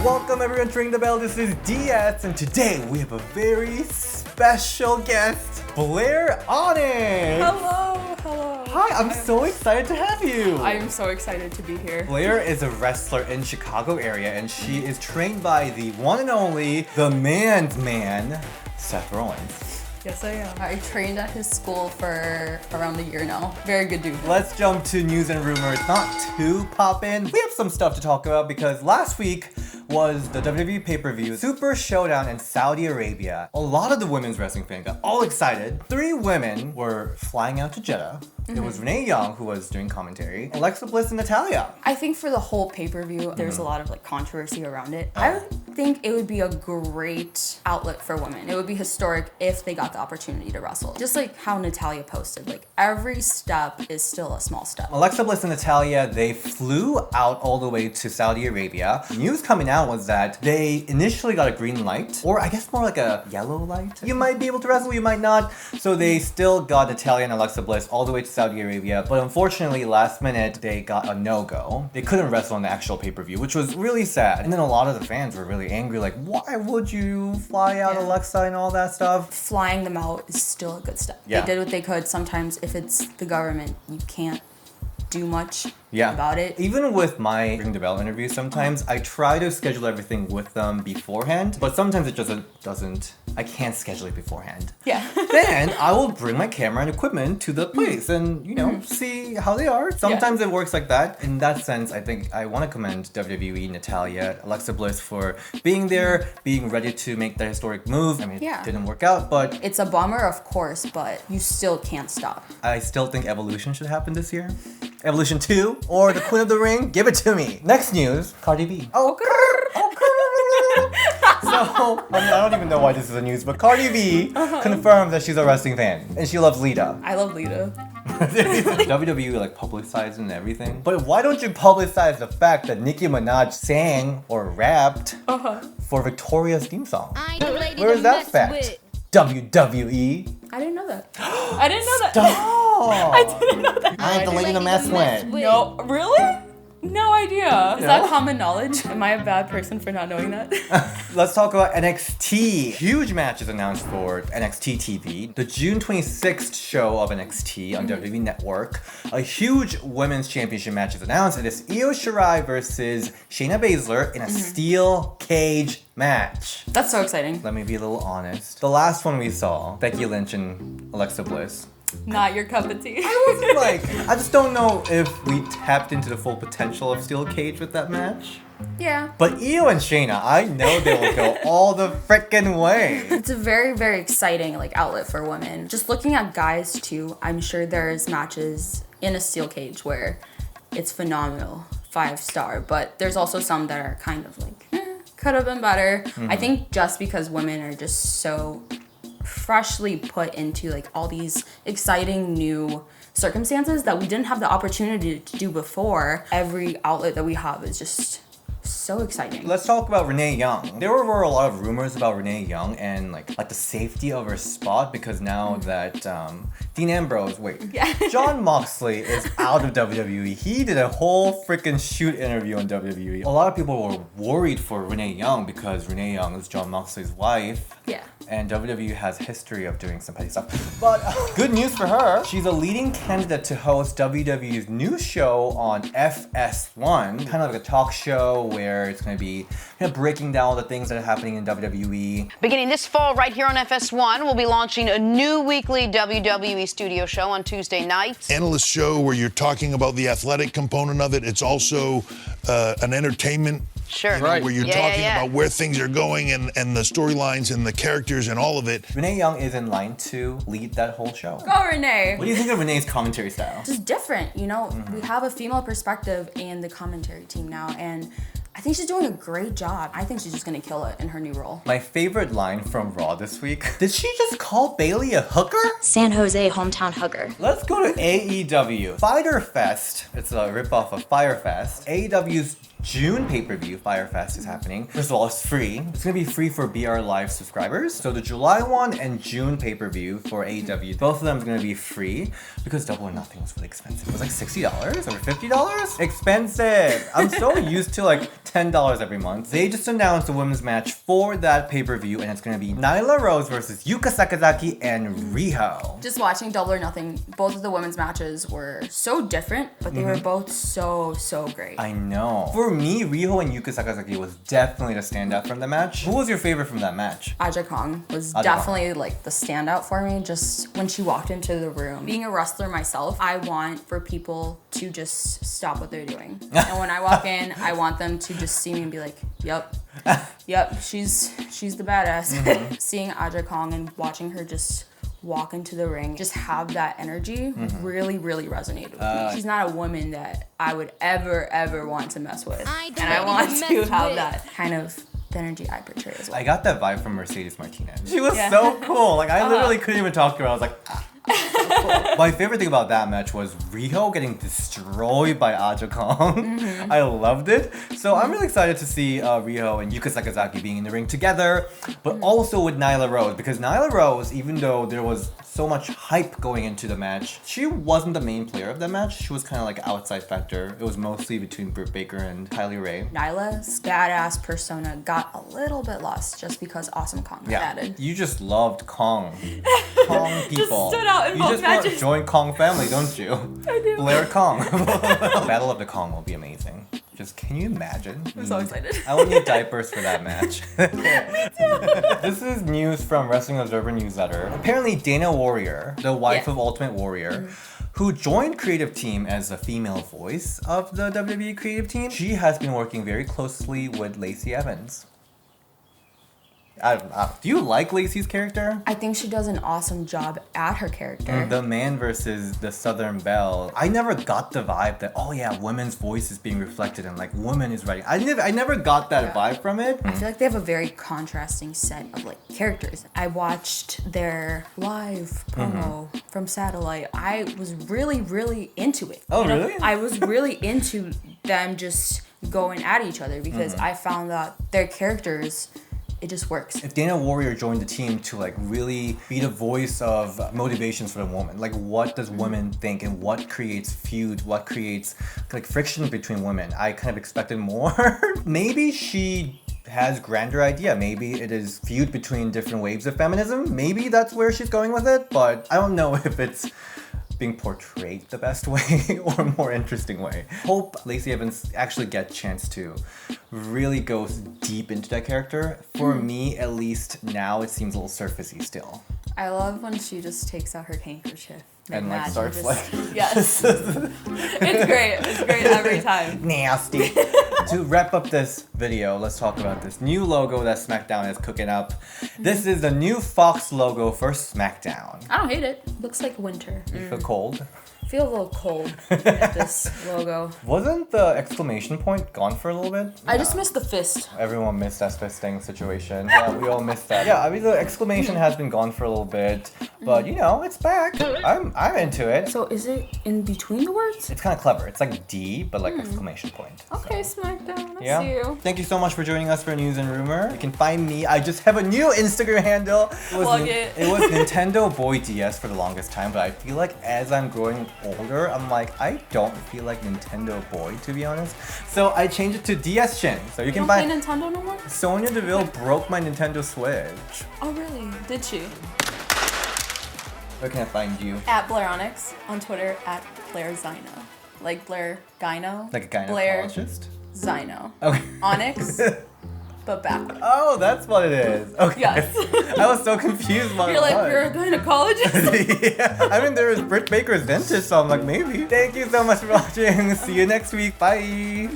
Welcome everyone to Ring the Bell. This is DS, and today we have a very special guest, Blair Onyx. Hello. Hi, I'm so excited to have you. I am so excited to be here. Blair is a wrestler in Chicago area, and she is trained by the one and only, the man's man, Seth Rollins. Yes, I am. I trained at his school for around a year now. Very good dude. Let's jump to news and rumors. Not too poppin'. We have some stuff to talk about because last week was the WWE pay-per-view Super ShowDown in Saudi Arabia. A lot of the women's wrestling fans got all excited. 3 women were flying out to Jeddah. It was Renee Young who was doing commentary, Alexa Bliss and Natalya. I think for the whole pay-per-view, there's a lot of controversy around it. I would think it would be a great outlet for women. It would be historic if they got the opportunity to wrestle. Just like how Natalya posted, every step is still a small step. Alexa Bliss and Natalya, they flew out all the way to Saudi Arabia. News coming out was that they initially got a green light, or I guess more like a yellow light. You might be able to wrestle, you might not. So they still got Natalya and Alexa Bliss all the way to Saudi Arabia, but unfortunately last minute they got a no-go. They couldn't wrestle on the actual pay-per-view, which was really sad. And then a lot of the fans were really angry, why would you fly out Alexa and all that stuff? Flying them out is still a good step. Yeah. They did what they could. Sometimes if it's the government, you can't do much about it. Even with my Ring the Bell interviews, sometimes I try to schedule everything with them beforehand, but sometimes it just doesn't, I can't schedule it beforehand. Yeah. Then I will bring my camera and equipment to the place and, see how they are. Sometimes it works like that. In that sense, I think I want to commend WWE, Natalya, Alexa Bliss for being there, being ready to make that historic move. I mean, it didn't work out, but It's a bummer, of course, but you still can't stop. I still think Evolution should happen this year. Evolution 2 or the Queen of the Ring, give it to me. Next news, Cardi B. So, I don't even know why this is a news, but Cardi B confirmed that she's a wrestling fan and she loves Lita. I love Lita. WWE publicized and everything, but why don't you publicize the fact that Nicki Minaj sang or rapped for Victoria's theme song? Where is that fact? WWE. I didn't know that. I didn't know that. I didn't know that. I ain't the lady to mess with. No, really? No idea. Is that common knowledge? Am I a bad person for not knowing that? Let's talk about NXT. Huge matches announced for NXT TV. The June 26th show of NXT on WWE Network. A huge women's championship match is announced. It is Io Shirai versus Shayna Baszler in a steel cage match. That's so exciting. Let me be a little honest. The last one we saw, Becky Lynch and Alexa Bliss. Not your cup of tea. I just don't know if we tapped into the full potential of steel cage with that match. Yeah. But Io and Shayna, I know they will go all the frickin' way. It's a very, very exciting outlet for women. Just looking at guys too, I'm sure there's matches in a steel cage where it's phenomenal, 5-star, but there's also some that are kind of could have been better. I think just because women are just so freshly put into all these exciting new circumstances that we didn't have the opportunity to do before, every outlet that we have is just so exciting. Let's talk about Renee Young. There were a lot of rumors about Renee Young and the safety of her spot because now that Dean Ambrose, Jon Moxley is out of WWE. He did a whole freaking shoot interview on WWE. A lot of people were worried for Renee Young because Renee Young is Jon Moxley's wife. Yeah. And WWE has history of doing some petty stuff. But good news for her. She's a leading candidate to host WWE's new show on FS1. Kind of like a talk show where it's going to be breaking down all the things that are happening in WWE. Beginning this fall right here on FS1, we'll be launching a new weekly WWE studio show on Tuesday nights. Analyst show where you're talking about the athletic component of it. It's also an entertainment. Sure. Where you're talking about where things are going and the storylines and the characters and all of it. Renee Young is in line to lead that whole show. Go Renee! What do you think of Renee's commentary style? Just different, we have a female perspective in the commentary team now, and I think she's doing a great job. I think she's just gonna kill it in her new role. My favorite line from Raw this week. Did she just call Bailey a hooker? San Jose hometown hugger. Let's go to AEW. Fyter Fest. It's a ripoff of Fyre Fest. AEW's June pay-per-view, Fyre Fest, is happening. First of all, it's free. It's gonna be free for BR Live subscribers. So the July one and June pay-per-view for AEW, both of them is gonna be free because Double or Nothing was really expensive. It was $60, over $50? Expensive! I'm so used to $10 every month. They just announced a women's match for that pay-per-view, and it's gonna be Nyla Rose versus Yuka Sakazaki and Riho. Just watching Double or Nothing, both of the women's matches were so different, but they were both so great. I know. For me, Riho and Yuka Sakazaki was definitely the standout from the match. Who was your favorite from that match? Aja Kong was Aja definitely like the standout for me, just when she walked into the room. Being a wrestler myself, I want for people to just stop what they're doing. And when I walk in, I want them to just see me and be like, yep, she's the badass. Seeing Aja Kong and watching her just walk into the ring, just have that energy, really resonated with me. She's not a woman that I would ever want to mess with. And I want to have that kind of the energy I portray as well. I got that vibe from Mercedes Martinez. She was so cool. Like, I literally couldn't even talk to her. I was like, cool. My favorite thing about that match was Riho getting destroyed by Aja Kong. I loved it. So I'm really excited to see Riho and Yuka Sakazaki being in the ring together, but also with Nyla Rose, because Nyla Rose, even though there was so much hype going into the match, she wasn't the main player of the match. She was kind of like outside factor. It was mostly between Britt Baker and Kylie Ray. Nyla's badass persona got a little bit lost just because Awesome Kong got added. You just loved Kong. Kong people. Just stood out in you both just want to matches. join Kong family, don't you? I do. Blair Kong. Battle of the Kong will be amazing. Just, can you imagine? I'm so excited. I will need diapers for that match. This is news from Wrestling Observer Newsletter. Apparently, Dana Warrior, the wife of Ultimate Warrior, who joined creative team as a female voice of the WWE creative team, she has been working very closely with Lacey Evans. Do you like Lacey's character? I think she does an awesome job at her character. The man versus the Southern Belle. I never got the vibe that, oh yeah, women's voice is being reflected and like woman is writing. I never got that vibe from it. I feel like they have a very contrasting set of like characters. I watched their live promo from Satellite. I was really into it. Oh, You know, really? I was really into them just going at each other because I found that their characters, it just works. If Dana Warrior joined the team to like really be the voice of motivations for the woman, like what does women think and what creates feud, what creates like friction between women, I kind of expected more. Maybe she has grander idea. Maybe it is feud between different waves of feminism. Maybe that's where she's going with it, but I don't know if it's being portrayed the best way or a more interesting way. Hope Lacey Evans actually get a chance to really go deep into that character. For me, at least now, it seems a little surfacey still. I love when she just takes out her handkerchief. And like mid-match starts like Yes. It's great. It's great every time. nasty. To wrap up this video, let's talk about this new logo that SmackDown is cooking up. This is the new Fox logo for SmackDown. I don't hate it. Looks like winter. You feel cold? Feel a little cold at this logo. Wasn't the exclamation point gone for a little bit? I just missed the fist. Everyone missed that fisting situation. Yeah, we all missed that. Yeah, I mean the exclamation has been gone for a little bit, but you know, it's back. I'm into it. So is it in between the words? It's kind of clever. It's like D, but like exclamation point. Okay, SmackDown. I Yeah. see you. Thank you so much for joining us for News and Rumor. You can find me. I just have a new Instagram handle. Plug it. It was Nintendo Boy DS for the longest time, but I feel like as I'm growing older, I'm like, I don't feel like Nintendo Boy, to be honest. So I changed it to DS Shin. So you can Don't buy. play Nintendo no more? Sonia Deville broke my Nintendo Switch. Oh really? Did she? Where can I find you? At Blair Onyx on Twitter at Blair Zyno. Like Blair Gyno. Like a Blair gynecologist? Zyno. Okay. Onyx, but backwards. Oh, that's what it is. Okay. Yes. I was so confused by You're like, what. you're a gynecologist? Yeah. I mean, there is Britt Baker's dentist, so I'm like, maybe. Thank you so much for watching. See you next week. Bye.